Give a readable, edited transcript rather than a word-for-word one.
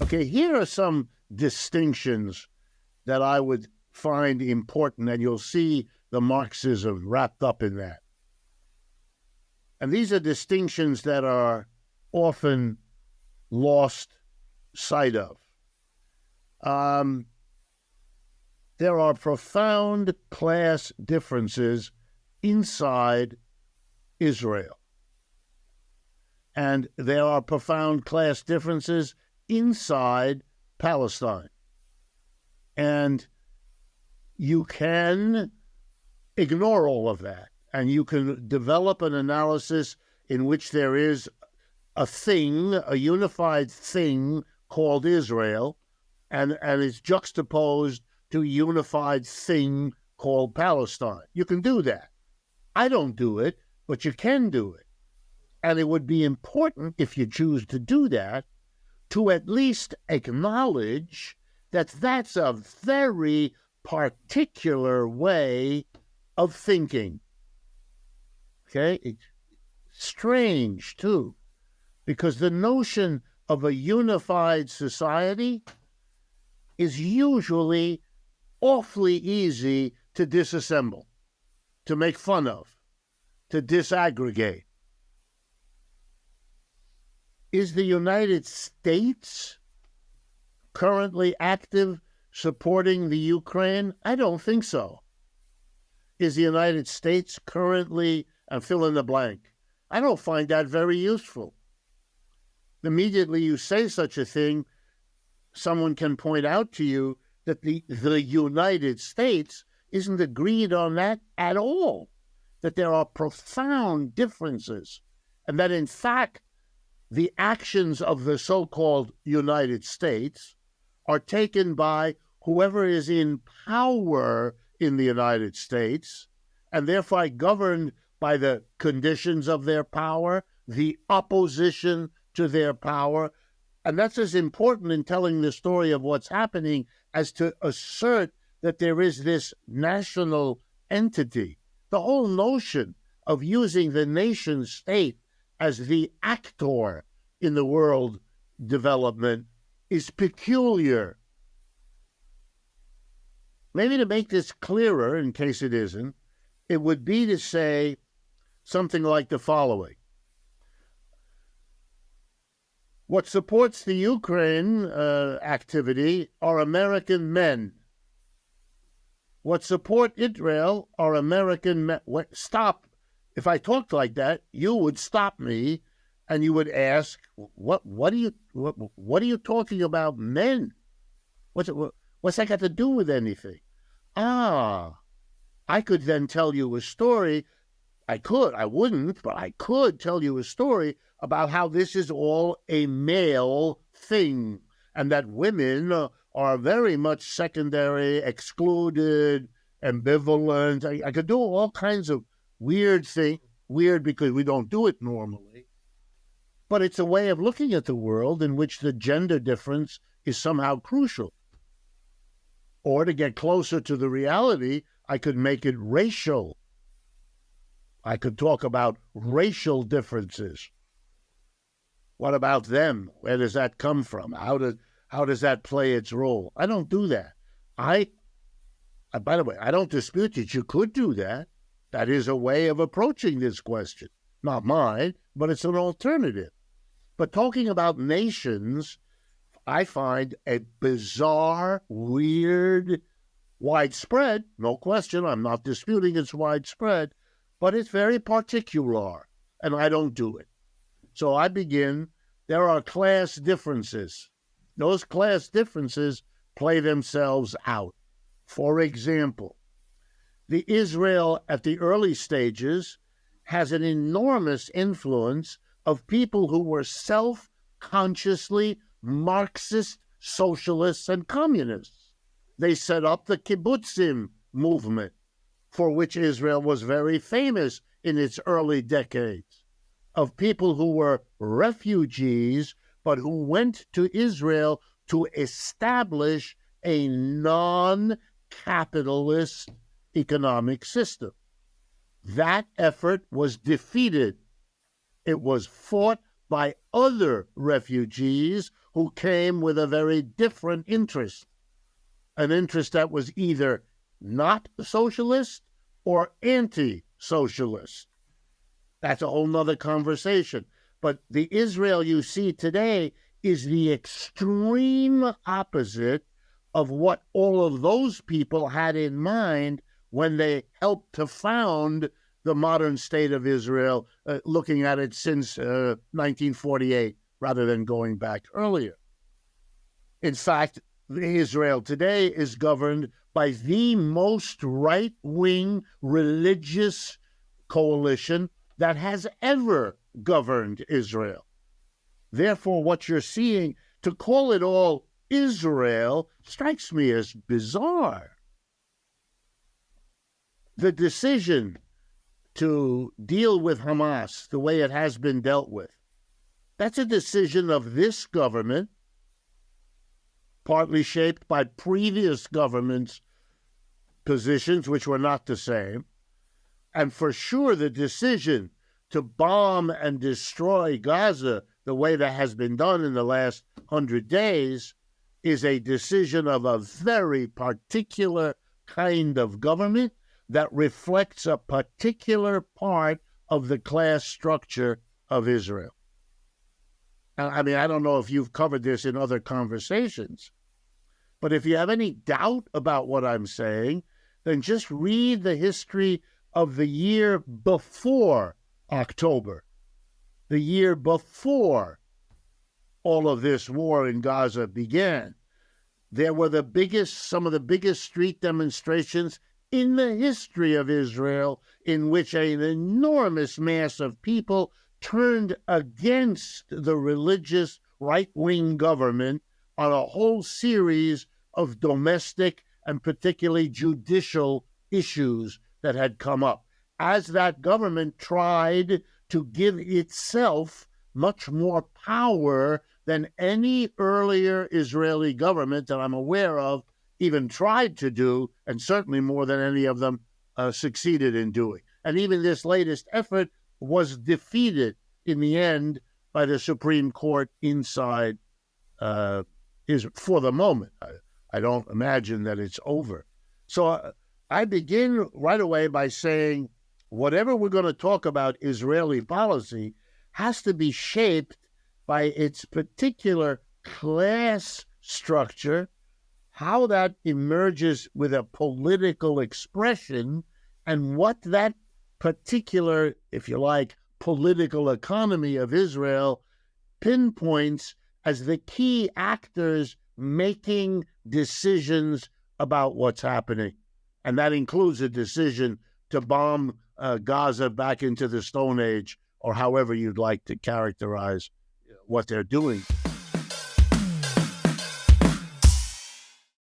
Okay, here are some distinctions that I would find important, and you'll see the Marxism wrapped up in that. And these are distinctions that are often lost sight of. There are profound class differences inside Israel. And there are profound class differences inside Palestine. And you can ignore all of that, and you can develop an analysis in which there is a thing, a unified thing called Israel, and it's juxtaposed to a unified thing called Palestine. You can do that. I don't do it, but you can do it. And it would be important, if you choose to do that, to at least acknowledge that that's a very particular way of thinking. Okay? It's strange, too, because the notion of a unified society is usually awfully easy to disassemble, to make fun of, to disaggregate. Is the United States currently active supporting the Ukraine? I don't think so. Is the United States currently, and fill in the blank? I don't find that very useful. Immediately you say such a thing, someone can point out to you that the United States isn't agreed on that at all, that there are profound differences, and that in fact the actions of the so-called United States are taken by whoever is in power in the United States, and therefore governed by the conditions of their power, the opposition to their power. And that's as important in telling the story of what's happening as to assert that there is this national entity. The whole notion of using the nation state as the actor in the world development is peculiar. Maybe to make this clearer, in case it isn't, it would be to say something like the following. What supports the Ukraine activity are American men. What support Israel are American men. Stop. If I talked like that, you would stop me and you would ask, what are you talking about, men? What's that got to do with anything? I could then tell you a story. I wouldn't, but I could tell you a story about how this is all a male thing, and that women are very much secondary, excluded, ambivalent. I could do all kinds of weird things, weird because we don't do it normally, but it's a way of looking at the world in which the gender difference is somehow crucial. Or to get closer to the reality, I could make it racial. I could talk about racial differences. What about them? Where does that come from? How does that play its role? I don't do that. By the way, I don't dispute that you could do that. That is a way of approaching this question. Not mine, but it's an alternative. But talking about nations, I find a bizarre, weird, widespread, no question, I'm not disputing it's widespread, but it's very particular, and I don't do it. So I begin, there are class differences. Those class differences play themselves out. For example, the Israel at the early stages has an enormous influence of people who were self-consciously Marxist, socialists, and communists. They set up the kibbutzim movement, for which Israel was very famous in its early decades, of people who were refugees, but who went to Israel to establish a non-capitalist economic system. That effort was defeated. It was fought by other refugees who came with a very different interest, an interest that was either not socialist or anti-socialist. That's a whole nother conversation. But the Israel you see today is the extreme opposite of what all of those people had in mind when they helped to found the modern state of Israel, looking at it since 1948 rather than going back earlier. In fact, Israel today is governed by the most right-wing religious coalition that has ever governed Israel. Therefore, what you're seeing, to call it all Israel, strikes me as bizarre. The decision to deal with Hamas the way it has been dealt with, that's a decision of this government, partly shaped by previous governments' positions, which were not the same. And for sure, the decision to bomb and destroy Gaza the way that has been done in the last 100 days is a decision of a very particular kind of government that reflects a particular part of the class structure of Israel. I mean, I don't know if you've covered this in other conversations, but if you have any doubt about what I'm saying, then just read the history of the year before October, the year before all of this war in Gaza began. There were some of the biggest street demonstrations in the history of Israel, in which an enormous mass of people turned against the religious right-wing government on a whole series of domestic and particularly judicial issues that had come up, as that government tried to give itself much more power than any earlier Israeli government that I'm aware of even tried to do, and certainly more than any of them succeeded in doing. And even this latest effort was defeated in the end by the Supreme Court inside Israel for the moment. I don't imagine that it's over. So I begin right away by saying whatever we're going to talk about Israeli policy has to be shaped by its particular class structure, how that emerges with a political expression, and what that particular, if you like, political economy of Israel pinpoints as the key actors making decisions about what's happening. And that includes a decision to bomb Gaza back into the Stone Age, or however you'd like to characterize what they're doing.